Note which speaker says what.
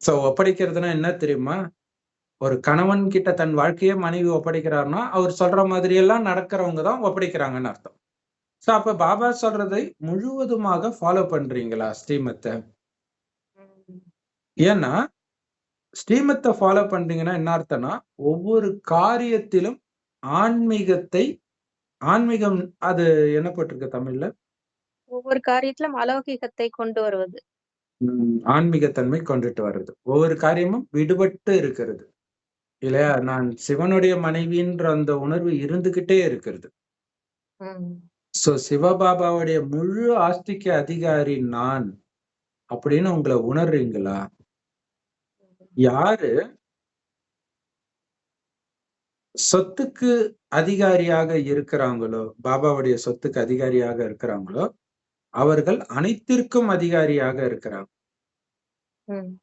Speaker 1: So ஒப்படைக்கிறதுன்னா என்ன தெரியுமா? ஒரு கணவன் கிட்ட தன் வாழ்க்கைய மனைவி ஒப்படைக்கிறார்ன்னா, அவர் சொல்ற மாதிரி எல்லாம் நடக்கிறவங்க தான் ஒப்படைக்கிறாங்கன்னு அர்த்தம். சோ அப்ப பாபா சொல்றதை முழுவதுமாக ஃபாலோ பண்றீங்களா ஸ்ரீமத்த?
Speaker 2: ம்.
Speaker 1: ஏன்னா, ஸ்ரீமத்த ஃபாலோ பண்றீங்கன்னா என்ன அர்த்தம்னா, ஒவ்வொரு காரியத்திலும் ஆன்மீகத்தை ஆன்மீகம் அது என்ன போட்டிருக்கு தமிழ்ல?
Speaker 2: ஒவ்வொரு காரியத்திலும் அலௌகிகத்தை கொண்டு வருவது.
Speaker 1: ஆன்மீகத்தன்மை கொண்டுட்டு வர்றது. ஒவ்வொரு காரியமும் விடுபட்டு இருக்கிறது. இல்லையா?
Speaker 2: ம்.
Speaker 1: நான் சிவனுடைய மனைவின்ற அந்த உணர்வு இருந்துகிட்டே இருக்கிறது.
Speaker 2: ம்.
Speaker 1: சோ சிவபாபாவுடைய முழு ஆஸ்திக்கு அதிகாரி நான் அப்படின்னு உங்கள உணர்றீங்களா? யாரு சொத்துக்கு அதிகாரியாக இருக்கிறாங்களோ, பாபாவுடைய சொத்துக்கு அதிகாரியாக இருக்கிறாங்களோ, அவர்கள் அனைத்திற்கும் அதிகாரியாக இருக்கிறாங்க.
Speaker 2: ம்.